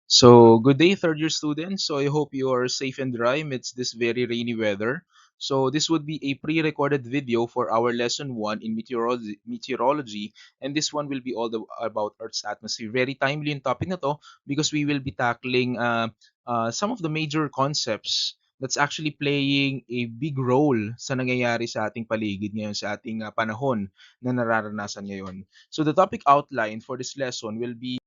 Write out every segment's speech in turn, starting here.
Good day, third year students. I hope you are safe and dry amidst this very rainy weather. This would be a pre-recorded video for our lesson one in meteorology, and this one will be about Earth's atmosphere. Very timely yung topic na to because we will be tackling some of the major concepts that's actually playing a big role sa nangyayari sa ating paligid ngayon, sa ating panahon na nararanasan ngayon. So the topic outline for this lesson will be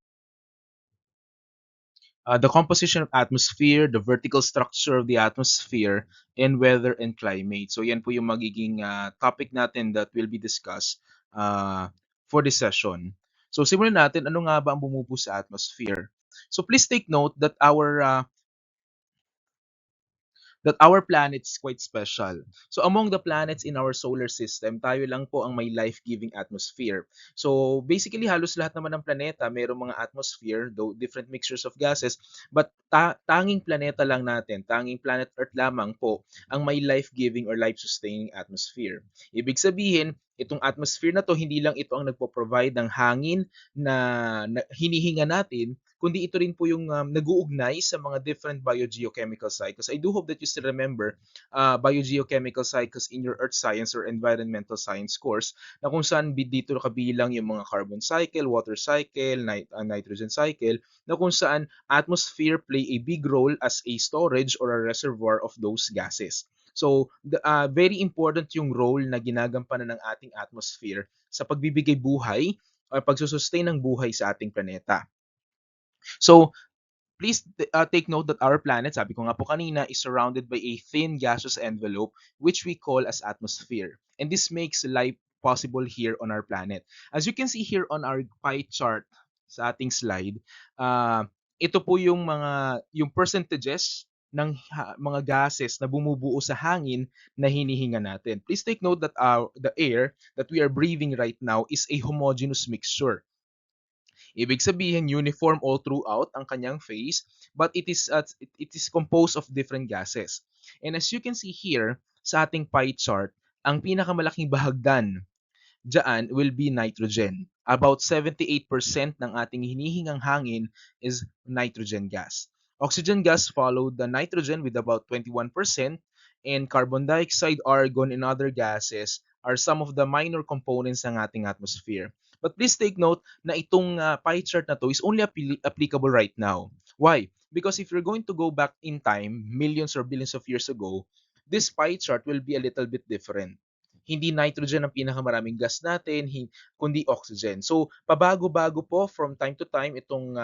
the composition of atmosphere, the vertical structure of the atmosphere, and weather and climate. So yan po yung magiging topic natin that will be discussed for this session. So simulan natin, ano nga ba ang bumubuo sa atmosphere? So please take note that our planet is quite special. So among the planets in our solar system, tayo lang po ang may life-giving atmosphere. So basically halos lahat naman ng planeta mayroong mga atmosphere, though different mixtures of gases, but tanging planeta lang natin, tanging planet Earth lamang po ang may life-giving or life-sustaining atmosphere. Ibig sabihin, itong atmosphere na to, hindi lang ito ang nagpo-provide ng hangin na hinihinga natin, kundi ito rin po yung nag-uugnay sa mga different biogeochemical cycles. I do hope that you still remember biogeochemical cycles in your earth science or environmental science course, na kung saan dito kabilang yung mga carbon cycle, water cycle, nitrogen cycle, na kung saan atmosphere play a big role as a storage or a reservoir of those gases. So, very important yung role na ginagampanan ng ating atmosphere sa pagbibigay buhay o pagsusustain ng buhay sa ating planeta. So, please take note that our planet, sabi ko nga po kanina, is surrounded by a thin gaseous envelope which we call as atmosphere. And this makes life possible here on our planet. As you can see here on our pie chart sa ating slide, ito po yung percentages ng mga gases na bumubuo sa hangin na hinihinga natin. Please take note that the air that we are breathing right now is a homogeneous mixture. Ibig sabihin, uniform all throughout ang kanyang phase, but it is composed of different gases. And as you can see here sa ating pie chart, ang pinakamalaking bahagdan diyan will be nitrogen. About 78% ng ating hinihingang hangin is nitrogen gas. Oxygen gas followed the nitrogen with about 21%, and carbon dioxide, argon, and other gases are some of the minor components ng ating atmosphere. But please take note na itong pie chart na to is only applicable right now. Why? Because if you're going to go back in time, millions or billions of years ago, this pie chart will be a little bit different. Hindi nitrogen ang pinakamaraming gas natin, kundi oxygen. So, pabago-bago po from time to time itong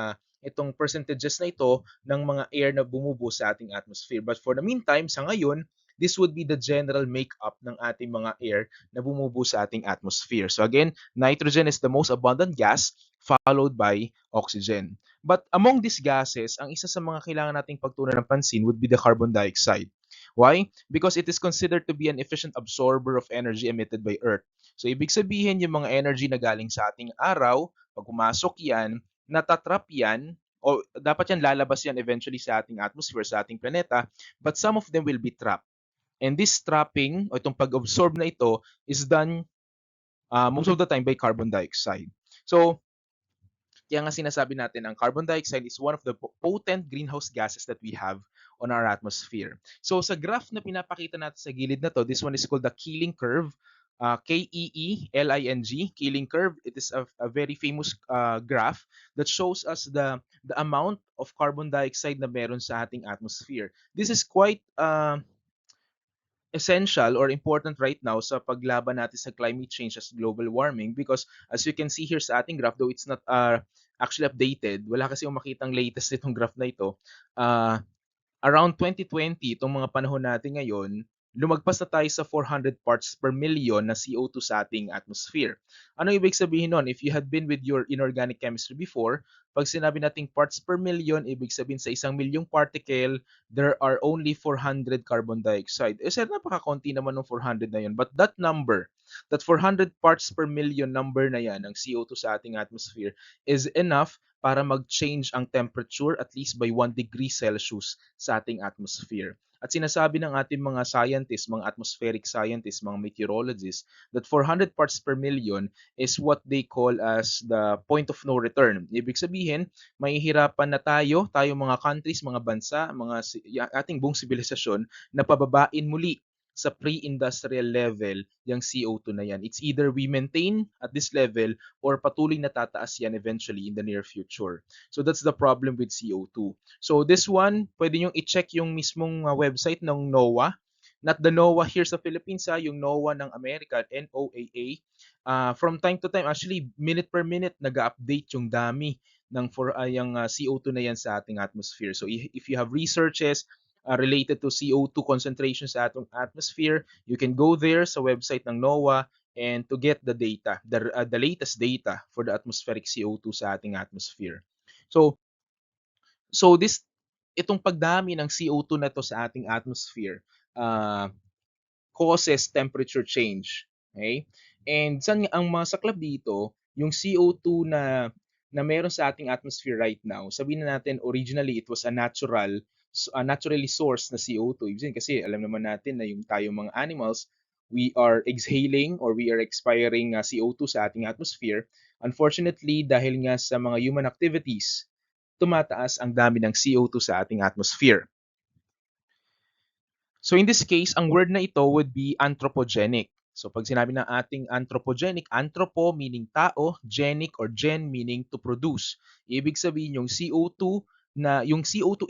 percentages na ito ng mga air na bumubuo sa ating atmosphere. But for the meantime, sa ngayon, this would be the general makeup ng ating mga air na bumubuo sa ating atmosphere. So again, nitrogen is the most abundant gas followed by oxygen. But among these gases, ang isa sa mga kailangan nating pagtuunan ng pansin would be the carbon dioxide. Why? Because it is considered to be an efficient absorber of energy emitted by Earth. So ibig sabihin yung mga energy na galing sa ating araw, pag pumasok yan, natatrap yan, o dapat yan lalabas yan eventually sa ating atmosphere, sa ating planeta, but some of them will be trapped. And this trapping, o itong pag-absorb na ito, is done most of the time by carbon dioxide. So, kaya nga sinasabi natin ang carbon dioxide is one of the potent greenhouse gases that we have on our atmosphere. So sa graph na pinapakita natin sa gilid na to, this one is called the Keeling curve. Keeling, Keeling curve. It is a very famous graph that shows us the amount of carbon dioxide na meron sa ating atmosphere. This is quite essential or important right now sa paglaban natin sa climate change as global warming, because as you can see here sa ating graph, though it's not actually updated, wala kasi yung makitang latest nitong graph na ito, around 2020, itong mga panahon natin ngayon, lumagpas na tayo sa 400 parts per million na CO2 sa ating atmosphere. Ano ibig sabihin nun? If you had been with your inorganic chemistry before, pag sinabi nating parts per million, ibig sabihin sa 1,000,000 particle, there are only 400 carbon dioxide. Sir, napakakonti naman ng 400 na yun. But that number, that 400 parts per million number na yan ng CO2 sa ating atmosphere is enough para mag-change ang temperature at least by 1 degree Celsius sa ating atmosphere. At sinasabi ng ating mga scientists, mga atmospheric scientists, mga meteorologists, that 400 parts per million is what they call as the point of no return. Ibig sabihin, mahihirapan na tayo mga countries, mga bansa, ating buong sibilisasyon na pababain muli sa pre-industrial level yung CO2 na yan. It's either we maintain at this level or patuloy na tataas yan eventually in the near future. So that's the problem with CO2. So this one, pwede nyo i-check yung mismong website ng NOAA. Not the NOAA here sa Philippines, yung NOAA ng Amerika, NOAA. From time to time, actually, minute per minute, nag-update yung dami ng yung CO2 na yan sa ating atmosphere. So if you have researches related to CO2 concentrations sa ating atmosphere, you can go there sa website ng NOAA and to get the data, the latest data for the atmospheric CO2 sa ating atmosphere. So, so itong pagdami ng CO2 na to sa ating atmosphere causes temperature change. Okay? And ang masaklap dito, yung CO2 na meron sa ating atmosphere right now, sabihin na natin originally it was a naturally sourced na CO2. Ibig sabihin kasi alam naman natin na yung tayo mga animals, we are exhaling or we are expiring CO2 sa ating atmosphere. Unfortunately, dahil nga sa mga human activities, tumataas ang dami ng CO2 sa ating atmosphere. So in this case, ang word na ito would be anthropogenic. So pag sinabi ng ating anthropogenic, anthropo meaning tao, genic or gen meaning to produce. Ibig sabihin yung CO2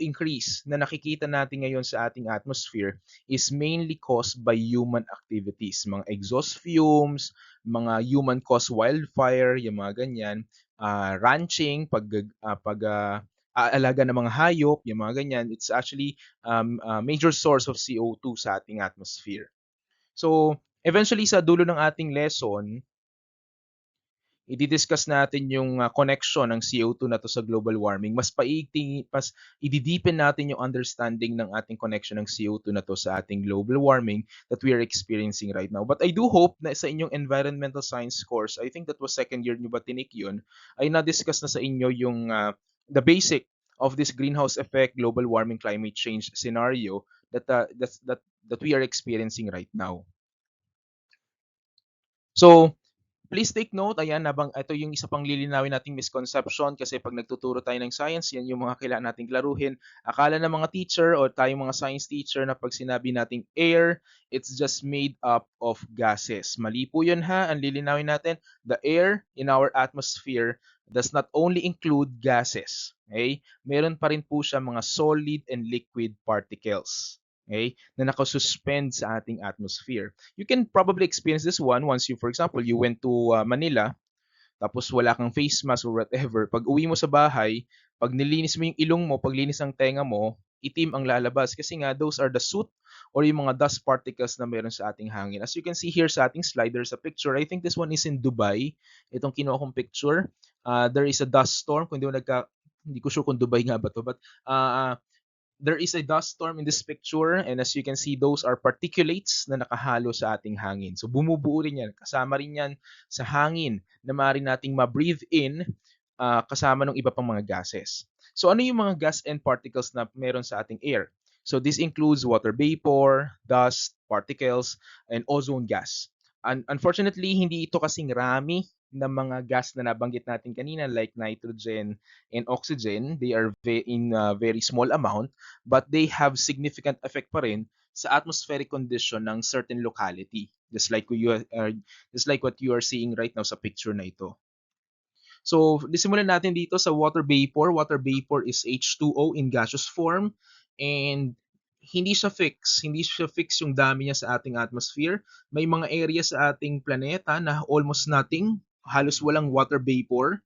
increase na nakikita natin ngayon sa ating atmosphere is mainly caused by human activities, mga exhaust fumes, mga human caused wildfire, yung mga ganyan, ranching, aalaga ng mga hayop, yung mga ganyan, it's actually major source of CO2 sa ating atmosphere. So, eventually sa dulo ng ating lesson, i-discuss natin yung connection ng CO2 na to sa global warming. Mas i-deepen natin yung understanding ng ating connection ng CO2 na to sa ating global warming that we are experiencing right now. But I do hope na sa inyong environmental science course, I think that was second year nyo ba tinik yun, ay na-discuss na sa inyo yung the basic of this greenhouse effect, global warming, climate change scenario that we are experiencing right now. So, please take note, ayan, ito yung isa pang lilinawin nating misconception kasi pag nagtuturo tayo ng science, yan yung mga kailangan nating klaruhin. Akala ng mga teacher o tayong mga science teacher na pag sinabi nating air, it's just made up of gases. Mali po yun ha, ang lilinawin natin, the air in our atmosphere does not only include gases. Okay? Meron pa rin po siya mga solid and liquid particles. Okay, na nakasuspend sa ating atmosphere. You can probably experience this one once you, for example, you went to Manila, tapos wala kang face mask or whatever. Pag uwi mo sa bahay, pag nilinis mo yung ilong mo, pag linis ang tenga mo, itim ang lalabas kasi nga those are the soot or yung mga dust particles na meron sa ating hangin. As you can see here sa ating slide, there's a picture. I think this one is in Dubai. Itong kinuha kong picture. There is a dust storm. Kung hindi ko sure kung Dubai nga ba to, but there is a dust storm in this picture and as you can see, those are particulates na nakahalo sa ating hangin. So bumubuo rin yan. Kasama rin yan sa hangin na maaari nating ma-breathe in kasama ng iba pang mga gases. So ano yung mga gas and particles na meron sa ating air? So this includes water vapor, dust, particles, and ozone gas. Unfortunately, hindi ito kasing rami ng mga gas na nabanggit natin kanina like nitrogen and oxygen. They are in a very small amount but they have significant effect pa rin sa atmospheric condition ng certain locality. Just like what you are seeing right now sa picture na ito. So, simulan natin dito sa water vapor. Water vapor is H2O in gaseous form and hindi siya fix. Hindi siya fix yung dami niya sa ating atmosphere. May mga area sa ating planeta na almost nothing, halos walang water vapor.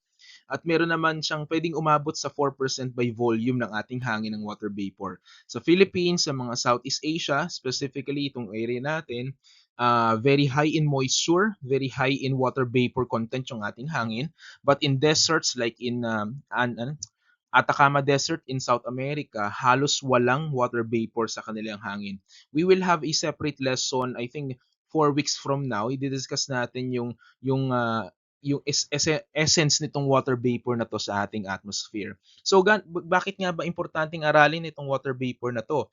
At meron naman siyang pwedeng umabot sa 4% by volume ng ating hangin ng water vapor. Sa Philippines, sa mga Southeast Asia, specifically itong area natin, very high in moisture, very high in water vapor content yung ating hangin. But in deserts like in Atacama Desert in South America, halos walang water vapor sa kanilang hangin. We will have a separate lesson, I think 4 weeks from now, i-discuss natin yung essence nitong water vapor na to sa ating atmosphere. So bakit nga ba importanteng aralin itong water vapor na to?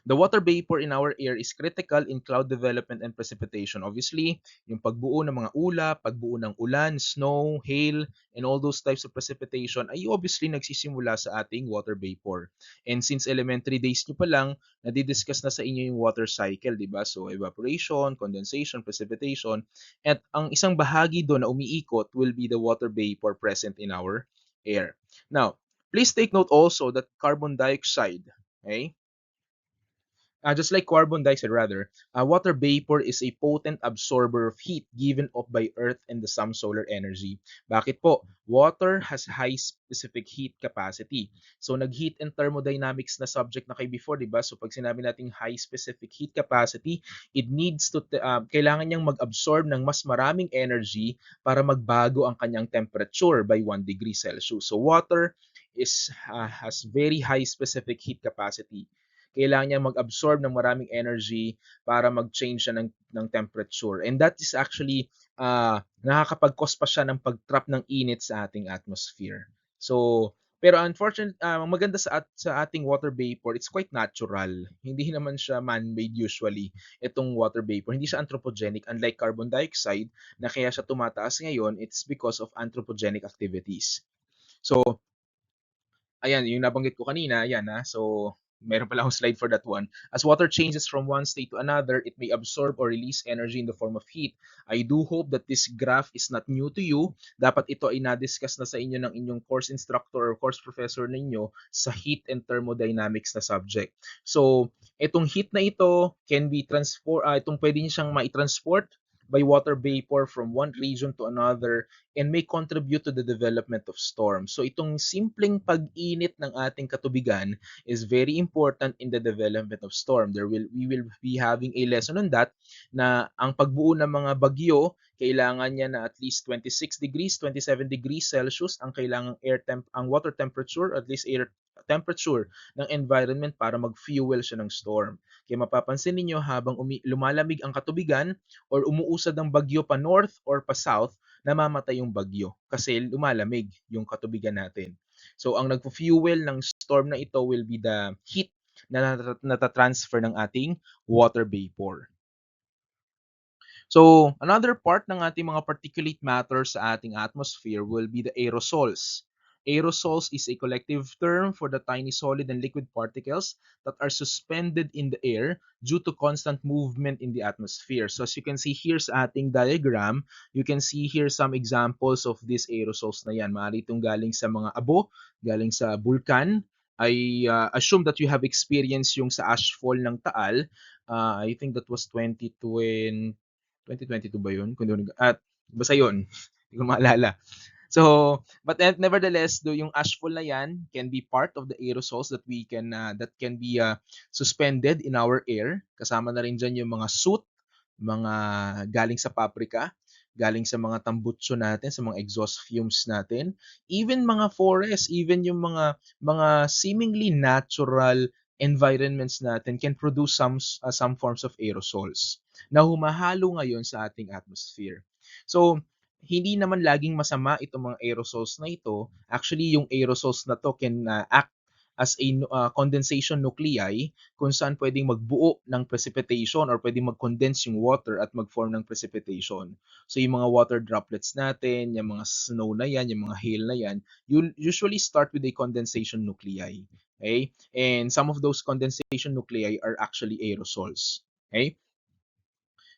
The water vapor in our air is critical in cloud development and precipitation. Obviously, yung pagbuo ng mga ulap, pagbuo ng ulan, snow, hail, and all those types of precipitation ay obviously nagsisimula sa ating water vapor. And since elementary days nyo pa lang, nadidiscuss na sa inyo yung water cycle, di ba? So, evaporation, condensation, precipitation. At ang isang bahagi doon na umiikot will be the water vapor present in our air. Now, please take note also that carbon dioxide, okay? Just like carbon dioxide rather, water vapor is a potent absorber of heat given off by Earth and the sun's solar energy. Bakit po? Water has high specific heat capacity. So nag-heat and thermodynamics na subject na kayo before, di ba? So pag sinabi nating high specific heat capacity, it needs to, kailangan niyang mag-absorb ng mas maraming energy para magbago ang kanyang temperature by 1 degree Celsius. So water has very high specific heat capacity. Kailangan niya mag-absorb ng maraming energy para mag-change siya ng temperature. And that is actually nakakapag-cause pa siya ng pag-trap ng init sa ating atmosphere. So, pero unfortunately, maganda sa ating water vapor, it's quite natural. Hindi naman siya man-made usually, itong water vapor. Hindi siya anthropogenic, unlike carbon dioxide, na kaya siya tumataas ngayon, it's because of anthropogenic activities. So, ayan, yung nabanggit ko kanina, yan So, meron pala akong slide for that one. As water changes from one state to another, it may absorb or release energy in the form of heat. I do hope that this graph is not new to you. Dapat ito ay na-discuss na sa inyo ng inyong course instructor or course professor ninyo sa heat and thermodynamics na subject. So, itong heat na ito can be itong pwede niyo siyang mai-transport by water vapor from one region to another and may contribute to the development of storms. So itong simpleng pag-init ng ating katubigan is very important in the development of storm. We will be having a lesson on that na ang pagbuo ng mga bagyo, kailangan niya na at least 26 degrees, 27 degrees Celsius ang kailangang ang water temperature, at least air temperature ng environment para mag-fuel siya ng storm. Kaya mapapansin niyo habang lumalamig ang katubigan or umuusad ang bagyo pa north or pa south, namamatay yung bagyo kasi lumalamig yung katubigan natin. So ang nagpo-fuel ng storm na ito will be the heat na natatransfer ng ating water vapor. So another part ng ating mga particulate matter sa ating atmosphere will be the aerosols. Aerosols is a collective term for the tiny solid and liquid particles that are suspended in the air due to constant movement in the atmosphere. So as you can see here sa ating diagram, you can see here some examples of these aerosols na yan. Maaari itong galing sa mga abo, galing sa bulkan. I assume that you have experienced yung sa ashfall ng Taal. I think that was 2022 ba yun? At basta yun. Hindi ko maalala. So, but nevertheless, yung ashfall na yan can be part of the aerosols that can be suspended in our air. Kasama na rin dyan yung mga soot, mga galing sa paprika, galing sa mga tambutso natin, sa mga exhaust fumes natin, even mga forest, even yung mga seemingly natural environments natin can produce some forms of aerosols na humahalo ngayon sa ating atmosphere. So, hindi naman laging masama itong mga aerosols na ito. Actually, yung aerosols na to can act as a condensation nuclei kung saan pwedeng magbuo ng precipitation or pwedeng mag-condense yung water at mag-form ng precipitation. So yung mga water droplets natin, yung mga snow na yan, yung mga hail na yan, you usually start with a condensation nuclei. Okay? And some of those condensation nuclei are actually aerosols. Okay?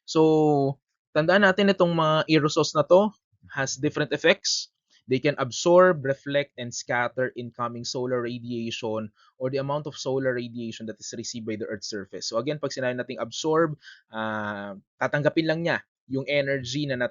So, tandaan natin itong mga aerosols na to has different effects. They can absorb, reflect, and scatter incoming solar radiation or the amount of solar radiation that is received by the Earth's surface. So again, pag sinabi nating absorb, tatanggapin lang niya yung energy na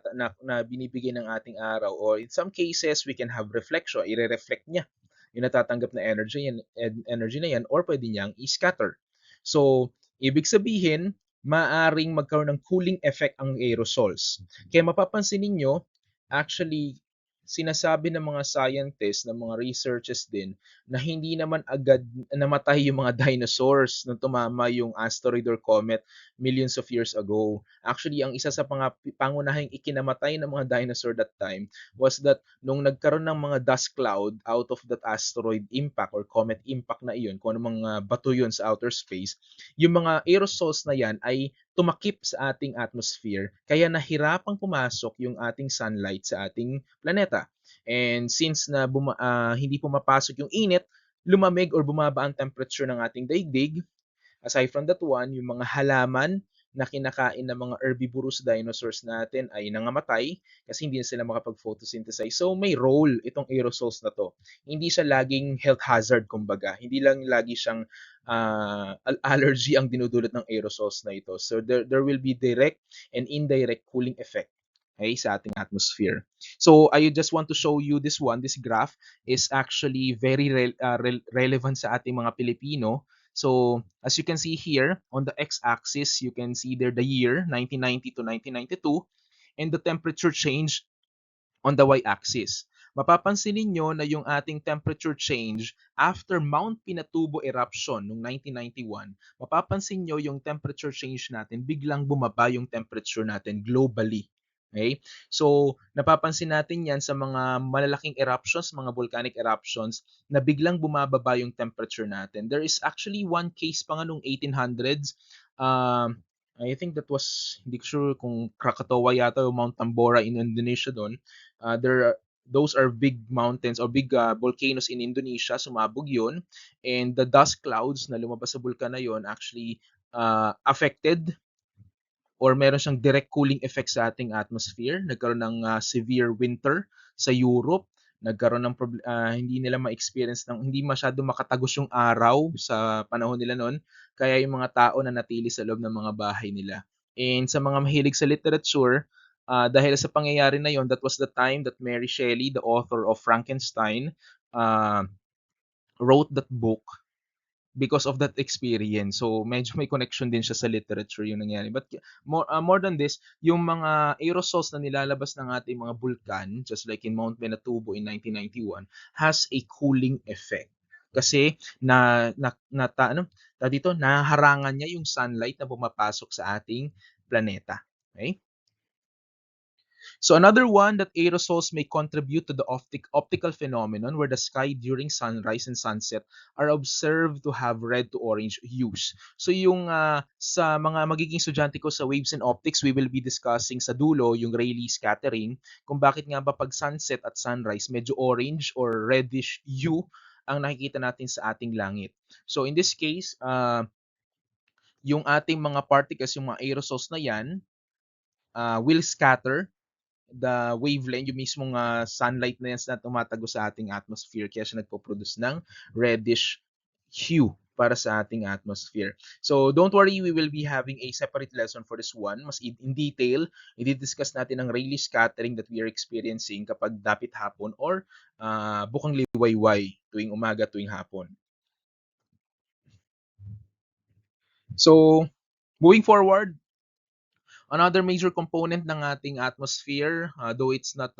binibigay ng ating araw. Or in some cases, we can have reflection. I-reflect niya yung natatanggap na energy na yan or pwede niyang i-scatter. So, ibig sabihin, maaring magkaroon ng cooling effect ang aerosols. Kaya mapapansin ninyo, actually, sinasabi ng mga scientists, ng mga researchers din, na hindi naman agad namatay yung mga dinosaurs nung tumama yung asteroid or comet millions of years ago. Actually, ang isa sa pangunahing ikinamatay ng mga dinosaur that time was that nung nagkaroon ng mga dust cloud out of that asteroid impact or comet impact na iyon, kung ano mga bato yun sa outer space, yung mga aerosols na yan ay tumakip sa ating atmosphere kaya nahirapang pumasok yung ating sunlight sa ating planeta. And since hindi pumapasok yung init, lumamig or bumaba ang temperature ng ating daigdig. Aside from that one, yung mga halaman na kinakain ng mga herbivorous dinosaurs natin ay nangamatay kasi hindi na sila makapag-photosynthesize. So may role itong aerosols na to. Hindi siya laging health hazard kumbaga. Hindi lang lagi siyang allergy ang dinudulot ng aerosols na ito. So there will be direct and indirect cooling effect, okay, sa ating atmosphere. So I just want to show you this one. This graph is actually very relevant sa ating mga Pilipino. So as you can see here on the x-axis, you can see there the year 1990 to 1992 and the temperature change on the y-axis. Mapapansin ninyo na yung ating temperature change after Mount Pinatubo eruption noong 1991, mapapansin nyo yung temperature change natin, biglang bumaba yung temperature natin globally. Okay? So, napapansin natin yan sa mga malalaking eruptions, mga volcanic eruptions, na biglang bumababa yung temperature natin. There is actually one case pa nga noong 1800s. I think that was, hindi ko sure kung Krakatoa yata o Mount Tambora in Indonesia doon. Those are big mountains or big volcanoes in Indonesia. Sumabog yun. And the dust clouds na lumabas sa bulkan na yun actually affected or meron siyang direct cooling effect sa ating atmosphere. Nagkaroon ng severe winter sa Europe. Nagkaroon ng hindi nila ma-experience ng hindi masyado makatagos yung araw sa panahon nila noon. Kaya yung mga tao na natili sa loob ng mga bahay nila. And sa mga mahilig sa literature, dahil sa pangyayari na yon, that was the time that Mary Shelley, the author of Frankenstein, uh, wrote that book because of that experience. So medyo may connection din siya sa literature yung nangyari. But more than this, yung mga aerosols na nilalabas ng ating mga bulkan, just like in Mount Pinatubo in 1991, has a cooling effect. Kasi dito naharangan niya yung sunlight na pumapasok sa ating planeta. Okay? So another one that aerosols may contribute to the optical phenomenon where the sky during sunrise and sunset are observed to have red to orange hues. So yung sa mga magiging estudyante ko sa Waves and Optics, we will be discussing sa dulo yung Rayleigh scattering, kung bakit nga ba pag sunset at sunrise medyo orange or reddish hue ang nakikita natin sa ating langit. So in this case, yung ating mga particles, yung mga aerosols na yan, will scatter the wavelength, yung mismong sunlight na yan na tumatago sa ating atmosphere. Kaya siya nagpo-produce ng reddish hue para sa ating atmosphere. So don't worry, we will be having a separate lesson for this one. Mas in detail, i-discuss natin ang Rayleigh scattering that we are experiencing kapag dapit hapon or bukang liwayway tuwing umaga, tuwing hapon. So moving forward, another major component ng ating atmosphere, though it's not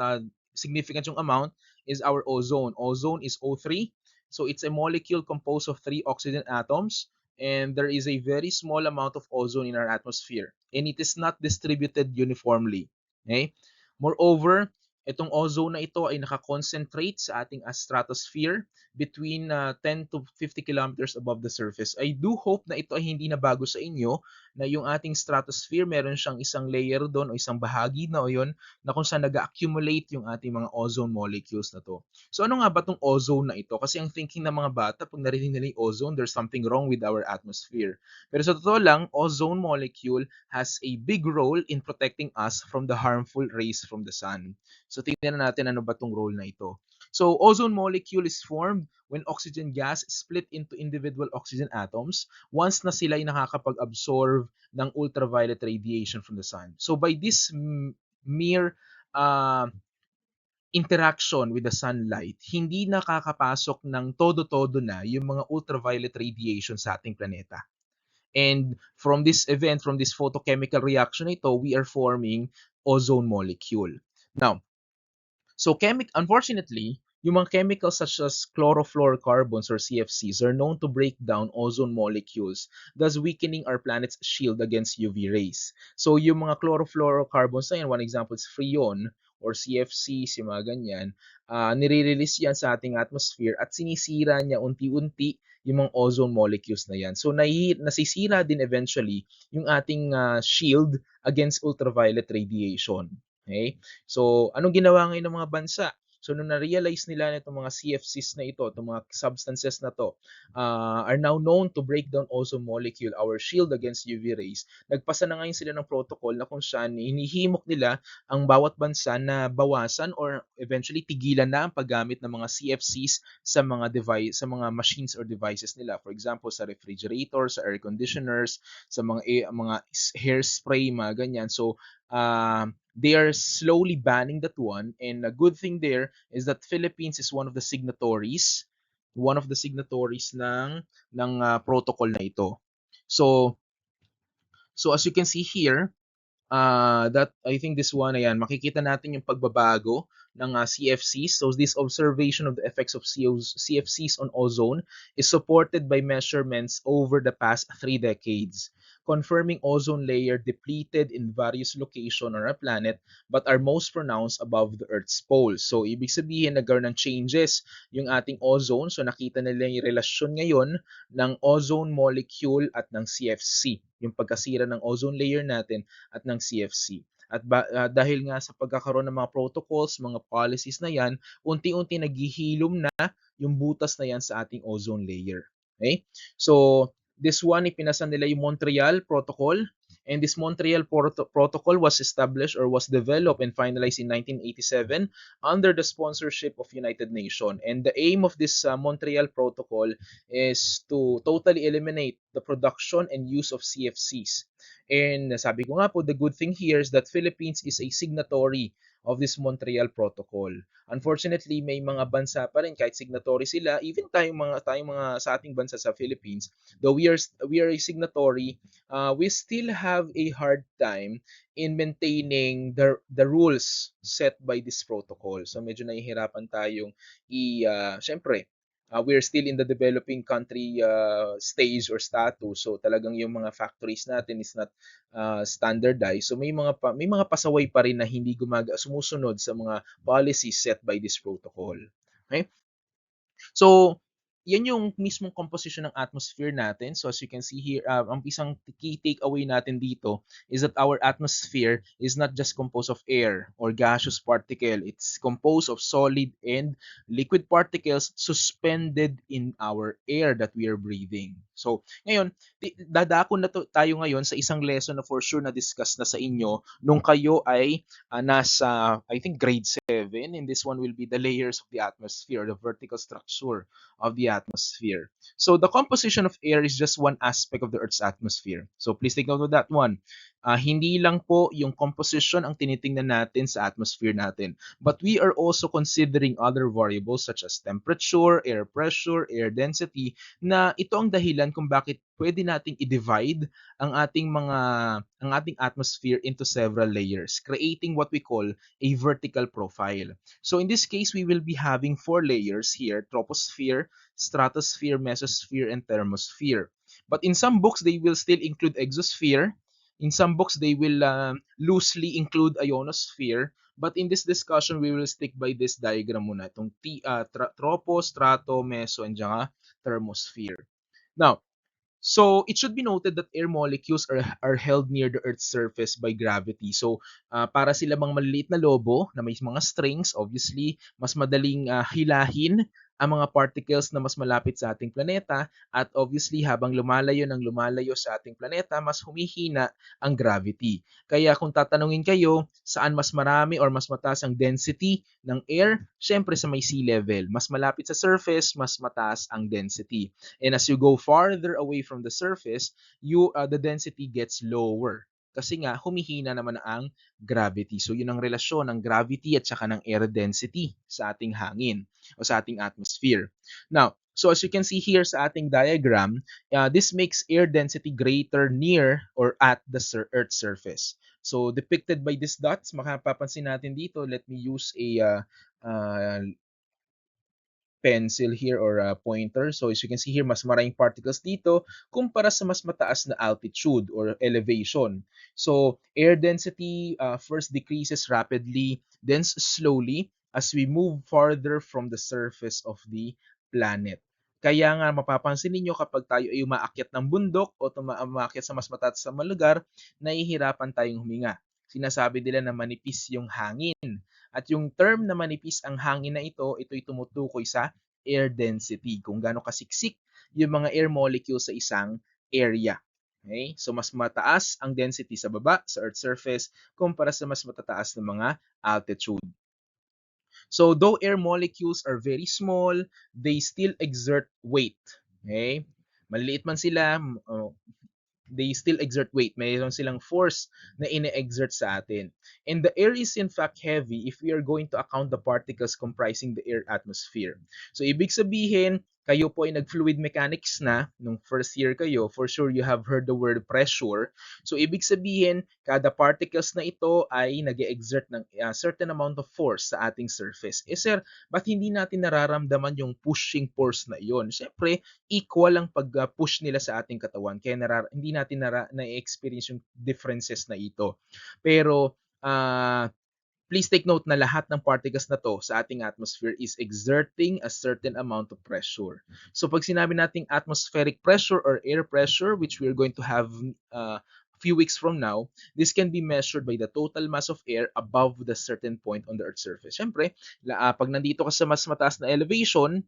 significant yung amount, is our ozone. Ozone is O3. So it's a molecule composed of 3 oxygen atoms, and there is a very small amount of ozone in our atmosphere, and it is not distributed uniformly. Okay? Moreover, itong ozone na ito ay nakakoncentrate sa ating stratosphere between 10 to 50 kilometers above the surface. I do hope na ito ay hindi na bago sa inyo, na yung ating stratosphere, meron siyang isang layer doon o isang bahagi na o yun na kung saan nag-accumulate yung ating mga ozone molecules na to. So ano nga ba itong ozone na ito? Kasi ang thinking ng mga bata, pag narinig nila yung ozone, there's something wrong with our atmosphere. Pero sa totoo lang, ozone molecule has a big role in protecting us from the harmful rays from the sun. So tingnan natin ano ba itong role na ito. So ozone molecule is formed when oxygen gas split into individual oxygen atoms once na sila ay nakakapag-absorb ng ultraviolet radiation from the sun. So by this mere interaction with the sunlight, hindi nakakapasok ng todo-todo na yung mga ultraviolet radiation sa ating planeta. And from this event, from this photochemical reaction ito, we are forming ozone molecule. Now, So unfortunately, yung mga chemicals such as chlorofluorocarbons or CFCs are known to break down ozone molecules, thus weakening our planet's shield against UV rays. So yung mga chlorofluorocarbons na yan, one example is freon or CFCs, yung mga ganyan, nire-release yan sa ating atmosphere at sinisira niya unti-unti yung mga ozone molecules na yan. So nasisira din eventually yung ating shield against ultraviolet radiation. Okay? So, anong ginawa ngayon ng mga bansa? So, nung na-realize nila na itong mga CFCs na ito, itong mga substances na to, are now known to break down ozone molecule, our shield against UV rays, nagpasa na ngayon sila ng protocol na kung saan hinihimok nila ang bawat bansa na bawasan or eventually tigilan na ang paggamit ng mga CFCs sa mga device, sa mga machines or devices nila. For example, sa refrigerators, sa air conditioners, sa mga hairspray, mga ganyan. So, they are slowly banning that one. And a good thing there is that Philippines is one of the signatories ng protocol na ito. So as you can see here, that I think this one, ayan, makikita natin yung pagbabago ng CFCs. So this observation of the effects of CFCs on ozone is supported by measurements over the past 3 decades, confirming ozone layer depleted in various locations on our planet but are most pronounced above the Earth's poles. So ibig sabihin nagkaroon ng changes yung ating ozone. So nakita nila yung relasyon ngayon ng ozone molecule at ng CFC, yung pagkasira ng ozone layer natin at ng CFC. At dahil nga sa pagkakaroon ng mga protocols, mga policies na yan, unti-unti naghihilom na yung butas na yan sa ating ozone layer. Okay? So, this one, ipinasa nila yung Montreal Protocol. And this Montreal Protocol was established or was developed and finalized in 1987 under the sponsorship of United Nations. And the aim of this Montreal Protocol is to totally eliminate the production and use of CFCs. And sabi ko nga po, the good thing here is that Philippines is a signatory of this Montreal Protocol. Unfortunately, may mga bansa pa rin kahit signatory sila, even tayong mga sa ating bansa sa Philippines, though we are a signatory, we still have a hard time in maintaining the rules set by this protocol. So medyo nahihirapan tayong syempre, we're still in the developing country stage or status. So talagang yung mga factories natin is not standardized. So may mga pasaway pa rin na hindi sumusunod sa mga policies set by this protocol. Okay? So, yan yung mismong composition ng atmosphere natin. So as you can see here, ang isang key takeaway natin dito is that our atmosphere is not just composed of air or gaseous particle. It's composed of solid and liquid particles suspended in our air that we are breathing. So, ngayon, dadako na tayo ngayon sa isang lesson na for sure na discuss na sa inyo nung kayo ay nasa, I think, grade 7. And this one will be the layers of the atmosphere, the vertical structure of the atmosphere. So the composition of air is just one aspect of the Earth's atmosphere. So please take note of that one. Hindi lang po yung composition ang tinitingnan natin sa atmosphere natin, but we are also considering other variables such as temperature, air pressure, air density, na ito ang dahilan kung bakit pwede nating i-divide ang ating atmosphere into several layers, creating what we call a vertical profile. So in this case, we will be having 4 layers here: troposphere, stratosphere, mesosphere, and thermosphere. But in some books, they will still include exosphere. In some books, they will loosely include ionosphere. But in this discussion, we will stick by this diagram muna, itong tropo, strato, meso, and thermosphere. Now, so it should be noted that air molecules are held near the Earth's surface by gravity. So para sila mga maliliit na lobo na may mga strings, obviously, mas madaling hilahin ang mga particles na mas malapit sa ating planeta, at obviously habang lumalayo ng lumalayo sa ating planeta, mas humihina ang gravity. Kaya kung tatanungin kayo saan mas marami or mas mataas ang density ng air, syempre sa may sea level. Mas malapit sa surface, mas mataas ang density. And as you go farther away from the surface, the density gets lower. Kasi nga, humihina naman ang gravity. So, yun ang relasyon ng gravity at saka ng air density sa ating hangin o sa ating atmosphere. Now, so as you can see here sa ating diagram, this makes air density greater near or at the Earth's surface. So depicted by these dots, makapapansin natin dito, let me use a pencil here or a pointer. So as you can see here, mas maraming particles dito kumpara sa mas mataas na altitude or elevation. So air density first decreases rapidly, then slowly as we move farther from the surface of the planet. Kaya nga mapapansin ninyo kapag tayo ay umaakyat ng bundok o umaakyat sa mas mataas na lugar, nahihirapan tayong huminga. Sinasabi nila na manipis yung hangin. At yung term na manipis ang hangin na ito'y tumutukoy sa air density, kung gaano kasiksik yung mga air molecules sa isang area. Okay? So mas mataas ang density sa baba, sa Earth's surface, kumpara sa mas matataas na mga altitude. So though air molecules are very small, they still exert weight. Okay? Maliliit man sila, they still exert weight. Mayroon silang force na ine-exert sa atin. And the air is in fact heavy if we are going to account the particles comprising the air atmosphere. So ibig sabihin, kayo po ay nag-fluid mechanics na nung first year kayo, for sure you have heard the word pressure. So ibig sabihin, kada particles na ito ay nag-exert ng certain amount of force sa ating surface. Eh sir, ba't hindi natin nararamdaman yung pushing force na iyon? Siyempre, equal ang pag-push nila sa ating katawan. Kaya hindi natin na-experience yung differences na ito. Pero please take note na lahat ng particles na to sa ating atmosphere is exerting a certain amount of pressure. So pag sinabi nating atmospheric pressure or air pressure, which we're going to have few weeks from now, this can be measured by the total mass of air above the certain point on the Earth's surface. Siyempre, pag nandito ka sa mas mataas na elevation,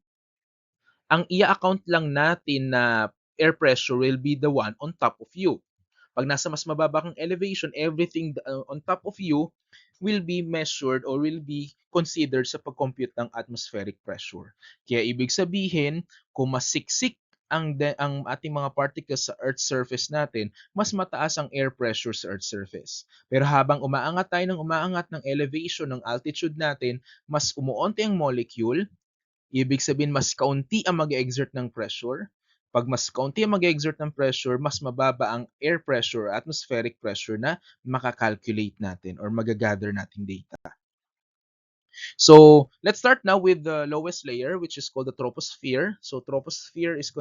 ang i-account lang natin na air pressure will be the one on top of you. Pag nasa mas mababa kang elevation, everything on top of you will be measured or will be considered sa pag-compute ng atmospheric pressure. Kaya ibig sabihin, kung mas siksik ang ating mga particles sa Earth's surface natin, mas mataas ang air pressure sa Earth's surface. Pero habang umaangat tayo ng umaangat ng elevation ng altitude natin, mas umuunti ang molecule. Ibig sabihin, mas kaunti ang mag-exert ng pressure. Pag mas kaunti ang mag-exert ng pressure, mas mababa ang air pressure or atmospheric pressure na makakalculate natin or magagather nating data. So let's start now with the lowest layer, which is called the troposphere. So troposphere is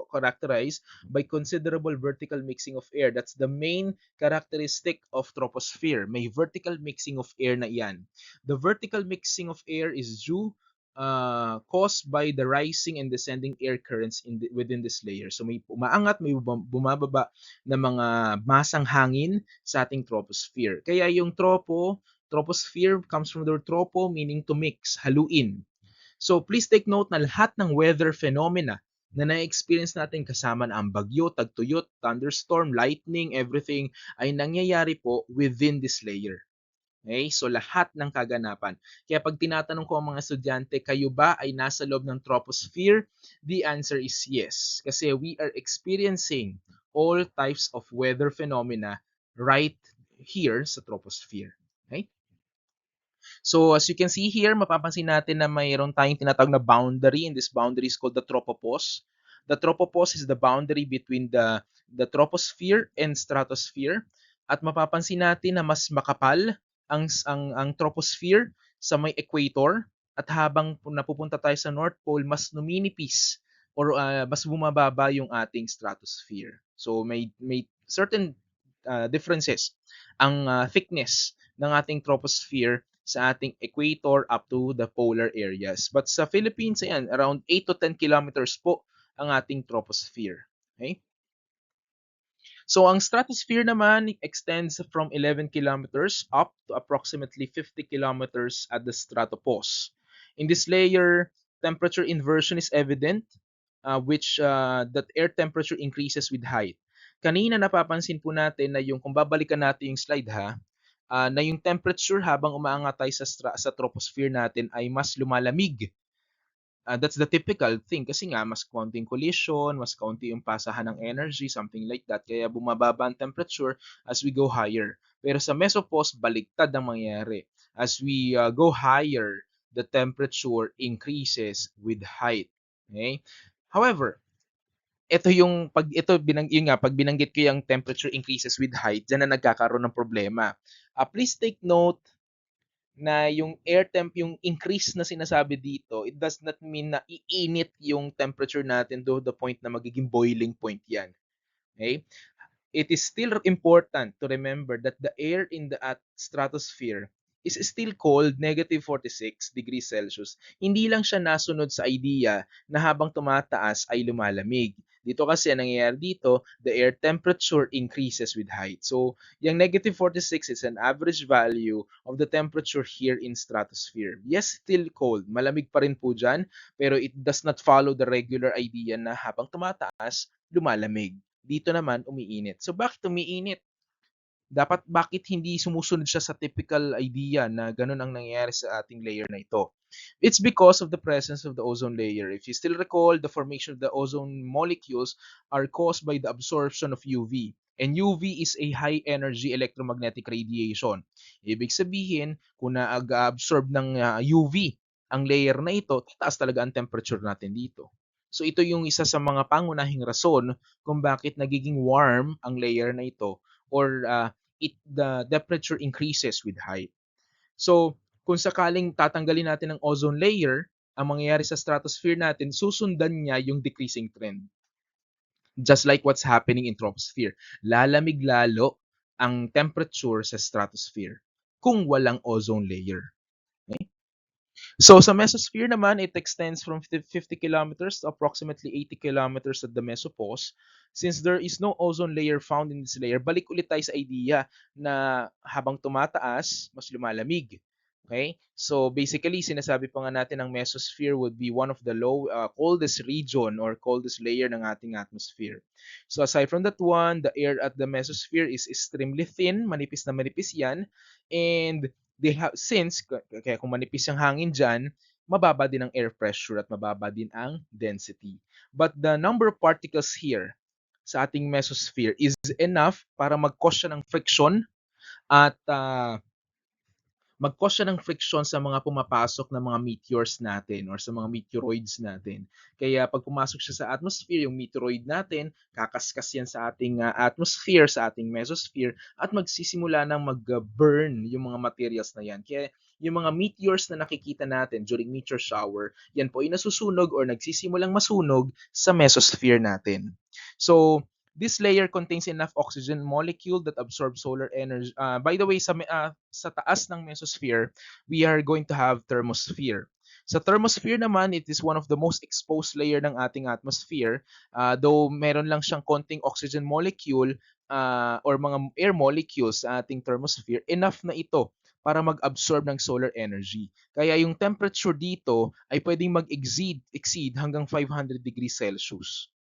characterized by considerable vertical mixing of air. That's the main characteristic of troposphere. May vertical mixing of air na iyan. The vertical mixing of air is due caused by the rising and descending air currents within this layer. So may umaangat, may bumababa na mga masang hangin sa ating troposphere. Kaya yung troposphere comes from the word tropo, meaning to mix, haluin. So please take note na lahat ng weather phenomena na na-experience natin kasama na ang bagyo, tagtuyot, thunderstorm, lightning, everything ay nangyayari po within this layer. Okay? So lahat ng kaganapan. Kaya pag tinatanong ko ang mga estudyante, kayo ba ay nasa loob ng troposphere? The answer is yes. Kasi we are experiencing all types of weather phenomena right here sa troposphere. Okay? So as you can see here, mapapansin natin na mayroon tayong tinatawag na boundary, and this boundary is called the tropopause. The tropopause is the boundary between the troposphere and stratosphere. At mapapansin natin na mas makapal ang troposphere sa may equator, at habang napupunta tayo sa North Pole, mas numinipis or mas bumababa yung ating stratosphere. So may certain differences ang thickness ng ating troposphere sa ating equator up to the polar areas. But sa Philippines, ayan, around 8 to 10 kilometers po ang ating troposphere. Okay? So ang stratosphere naman extends from 11 kilometers up to approximately 50 kilometers at the stratopause. In this layer, temperature inversion is evident, which that air temperature increases with height. Kanina napapansin po natin na kung babalikan natin yung slide na yung temperature habang umaangat tayo sa troposphere natin ay mas lumalamig. That's the typical thing kasi nga mas konting collision, mas kaunti yung pasahan ng energy, something like that. Kaya bumababa ang temperature as we go higher. Pero sa mesopause, baliktad ang mangyayari. As we go higher, the temperature increases with height. Okay? However, ito yung 'pag ito yun nga 'pag binanggit ko yung temperature increases with height, diyan na nagkakaroon ng problema. Please take note na yung air temp, yung increase na sinasabi dito, it does not mean na iinit yung temperature natin to the point na magiging boiling point yan. Okay? It is still important to remember that the air in the stratosphere is still cold, -46 degrees Celsius. Hindi lang siya nasunod sa idea na habang tumataas ay lumalamig. Dito kasi ang nangyayari dito, the air temperature increases with height. So, yung -46 is an average value of the temperature here in stratosphere. Yes, still cold. Malamig pa rin po dyan, pero it does not follow the regular idea na habang tumataas, lumalamig. Dito naman umiinit. So bakit umiinit? Bakit hindi sumusunod siya sa typical idea na ganun ang nangyayari sa ating layer na ito? It's because of the presence of the ozone layer. If you still recall, the formation of the ozone molecules are caused by the absorption of UV. And UV is a high energy electromagnetic radiation. Ibig sabihin, kung nag-absorb ng UV ang layer na ito, tataas talaga ang temperature natin dito. So ito yung isa sa mga pangunahing rason kung bakit nagiging warm ang layer na ito, or the temperature increases with height. So, kung sakaling tatanggalin natin ang ozone layer, ang mangyayari sa stratosphere natin, susundan niya yung decreasing trend. Just like what's happening in troposphere. Lalamig lalo ang temperature sa stratosphere kung walang ozone layer. Okay? So sa mesosphere naman, it extends from 50 kilometers to approximately 80 kilometers at the mesopause. Since there is no ozone layer found in this layer, balik ulit tayo sa idea na habang tumataas, mas lumalamig. Okay? So basically, sinasabi pa nga natin ang mesosphere would be one of the coldest region or coldest layer ng ating atmosphere. So aside from that one, the air at the mesosphere is extremely thin, manipis na manipis yan, and they have since kaya kung manipis ang hangin diyan, mababa din ang air pressure at mababa din ang density. But the number of particles here sa ating mesosphere is enough para mag-cause siya ng friction at mag-cause siya ng friction sa mga pumapasok na mga meteors natin or sa mga meteoroids natin. Kaya pag pumasok siya sa atmosphere, yung meteoroid natin, kakaskas yan sa ating atmosphere, sa ating mesosphere, at magsisimula ng mag-burn yung mga materials na yan. Kaya yung mga meteors na nakikita natin during meteor shower, yan po ay nasusunog or nagsisimulang masunog sa mesosphere natin. So, this layer contains enough oxygen molecule that absorb solar energy. By the way, sa taas ng mesosphere, we are going to have thermosphere. Sa thermosphere naman, it is one of the most exposed layer ng ating atmosphere. Though meron lang siyang konting oxygen molecule or mga air molecules sa ating thermosphere, enough na ito para mag-absorb ng solar energy. Kaya yung temperature dito ay pwedeng exceed hanggang 500 degrees Celsius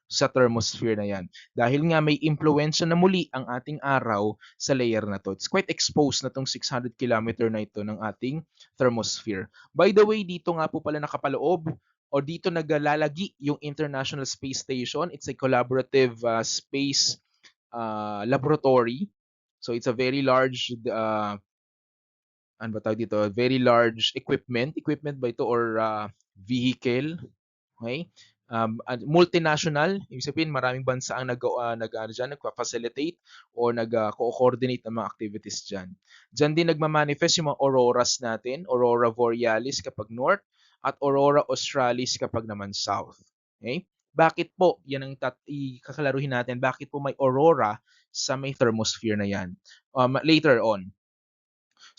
sa thermosphere na yan. Dahil nga may impluensya na muli ang ating araw sa layer na to. It's quite exposed na tong 600 kilometer na ito ng ating thermosphere. By the way, dito nga po pala nakapaloob o dito naglalagi yung International Space Station. It's a collaborative space laboratory. So it's a very large ano ba tawag dito? Very large equipment ba ito or vehicle. Okay? Multinational, ibig sabihin maraming bansa ang nagfa-facilitate o nag-coordinate ng mga activities diyan. Diyan din nagma-manifest yung mga auroras natin, aurora borealis kapag north at aurora australis kapag naman south. Okay? Bakit po? Yan ang ikakalaruhin natin. Bakit po may aurora sa may thermosphere na yan? Later on.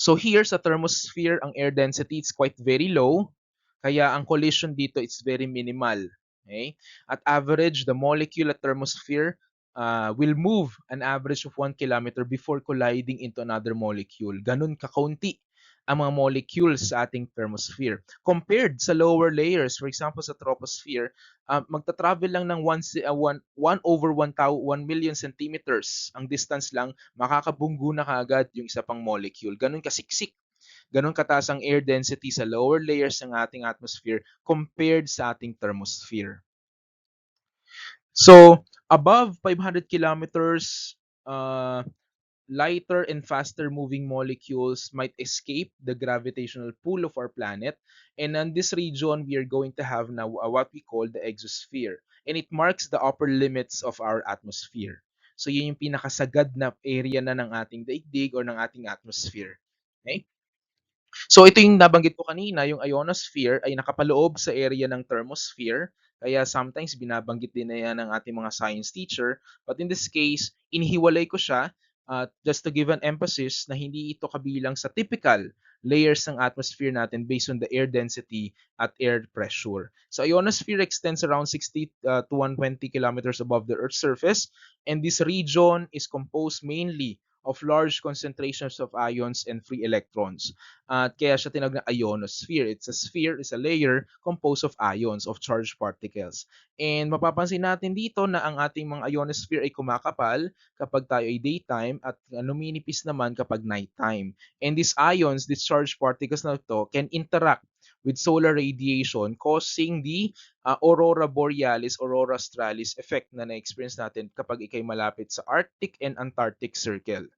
So here sa thermosphere, ang air density is quite very low. Kaya ang collision dito is very minimal. Okay? At average, the molecule at thermosphere will move an average of 1 kilometer before colliding into another molecule. Ganun kakaunti ang mga molecules sa ating thermosphere. Compared sa lower layers, for example sa troposphere, magta-travel lang ng 1 million centimeters ang distance lang, makakabunggo na kaagad yung isa pang molecule. Ganun kasiksik, ganun kataas ang air density sa lower layers ng ating atmosphere compared sa ating thermosphere. So, above 500 kilometers, lighter and faster moving molecules might escape the gravitational pull of our planet. And in this region, we are going to have now what we call the exosphere. And it marks the upper limits of our atmosphere. So yun yung pinakasagad na area na ng ating daigdig or ng ating atmosphere. Okay? So ito yung nabanggit ko kanina, yung ionosphere ay nakapaloob sa area ng thermosphere. Kaya sometimes binabanggit din na yan ng ating mga science teacher. But in this case, inihiwalay ko siya just to give an emphasis na hindi ito kabilang sa typical layers ng atmosphere natin based on the air density at air pressure. So ionosphere extends around 60 to 120 kilometers above the Earth's surface, and this region is composed mainly of large concentrations of ions and free electrons. At kaya siya tinawag na ionosphere. It's a sphere, it's a layer composed of ions, of charged particles. And mapapansin natin dito na ang ating mga ionosphere ay kumakapal kapag tayo ay daytime at luminipis naman kapag nighttime. And these ions, these charged particles na ito, can interact with solar radiation causing the aurora borealis, aurora australis effect na na-experience natin kapag ikay malapit sa Arctic and Antarctic Circle.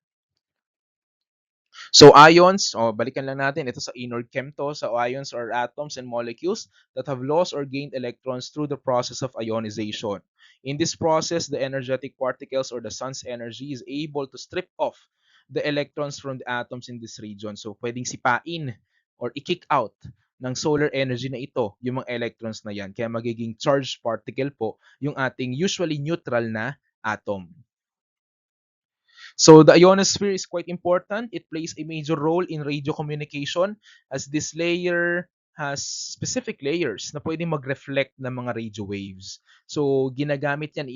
So ions, balikan lang natin, ito sa inord chem to. So ions are atoms and molecules that have lost or gained electrons through the process of ionization. In this process, the energetic particles or the sun's energy is able to strip off the electrons from the atoms in this region. So pwedeng sipain or i-kick out ng solar energy na ito, yung mga electrons na yan. Kaya magiging charged particle po yung ating usually neutral na atom. So the ionosphere is quite important. It plays a major role in radio communication as this layer has specific layers na pwedeng mag-reflect ng mga radio waves. So ginagamit yan,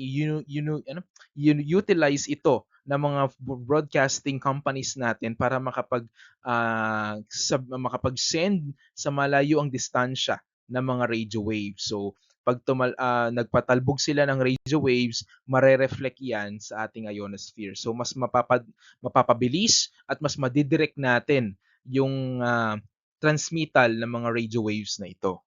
utilize ito ng mga broadcasting companies natin para makapag-send sa malayo ang distansya ng mga radio waves. So pag nagpatalbog sila ng radio waves, mare-reflect yan sa ating ionosphere. So mas mapapabilis at mas madidirect natin yung transmittal ng mga radio waves na ito.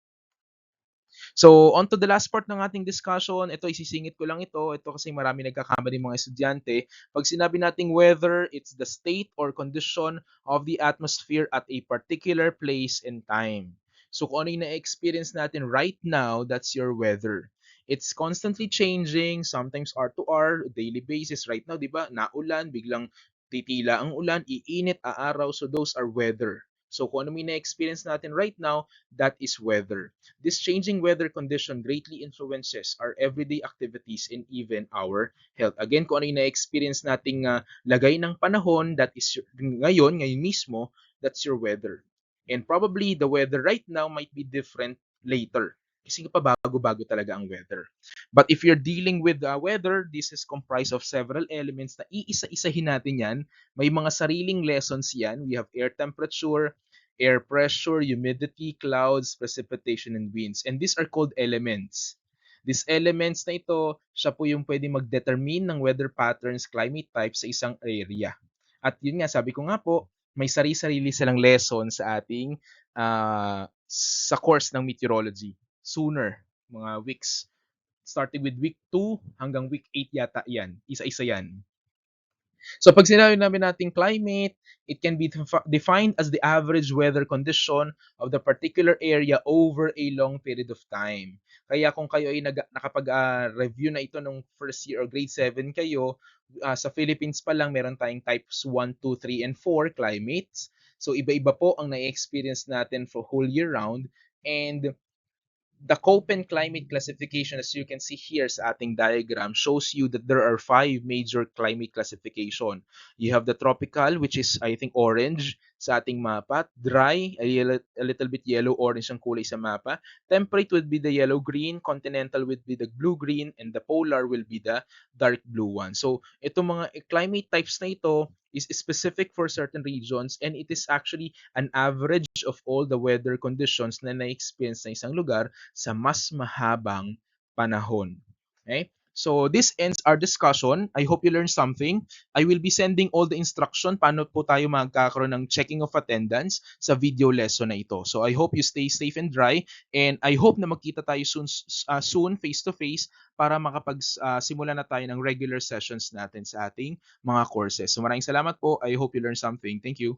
So, on to the last part ng ating discussion. Ito, isisingit ko lang ito. Ito kasi marami nagkakamali mga estudyante. Pag sinabi nating weather, it's the state or condition of the atmosphere at a particular place and time. So, kung ano yung na-experience natin right now, that's your weather. It's constantly changing, sometimes hour to hour, daily basis. Right now, di ba, naulan, biglang titila ang ulan, iinit, aaraw. So, those are weather. So, kung ano may na-experience natin right now, that is weather. This changing weather condition greatly influences our everyday activities and even our health. Again, kung ano yung na-experience nating lagay ng panahon, that is ngayon mismo, that's your weather. And probably the weather right now might be different later. Kasi pa bago-bago talaga ang weather. But if you're dealing with weather, this is comprised of several elements na iisa-isahin natin yan. May mga sariling lessons yan. We have air temperature, air pressure, humidity, clouds, precipitation, and winds. And these are called elements. These elements na ito, siya po yung pwede mag-determine ng weather patterns, climate types sa isang area. At yun nga, sabi ko nga po, may sarili-sarili silang lesson sa ating sa course ng meteorology. Sooner, mga weeks. Starting with week 2 hanggang week 8 yata yan. Isa-isa yan. So pag sinabi namin nating climate, it can be defined as the average weather condition of the particular area over a long period of time. Kaya kung kayo ay nakapag-review na ito nung first year or grade 7 kayo, sa Philippines pa lang meron tayong types 1, 2, 3, and 4 climates. So iba-iba po ang na-experience natin for whole year round. And the Köppen climate classification, as you can see here sa ating diagram, shows you that there are 5 major climate classification. You have the tropical, which is, I think, orange sa ating mapa. Dry, a little bit yellow-orange ang kulay sa mapa. Temperate would be the yellow-green, continental would be the blue-green, and the polar will be the dark blue one. So, itong mga climate types na ito is specific for certain regions, and it is actually an average of all the weather conditions na na-experience na isang lugar sa mas mahabang panahon. Okay? So this ends our discussion. I hope you learned something. I will be sending all the instruction paano po tayo magkakaroon ng checking of attendance sa video lesson na ito. So I hope you stay safe and dry, and I hope na magkita tayo soon face to face para simula na tayo ng regular sessions natin sa ating mga courses. So maraming salamat po. I hope you learned something. Thank you.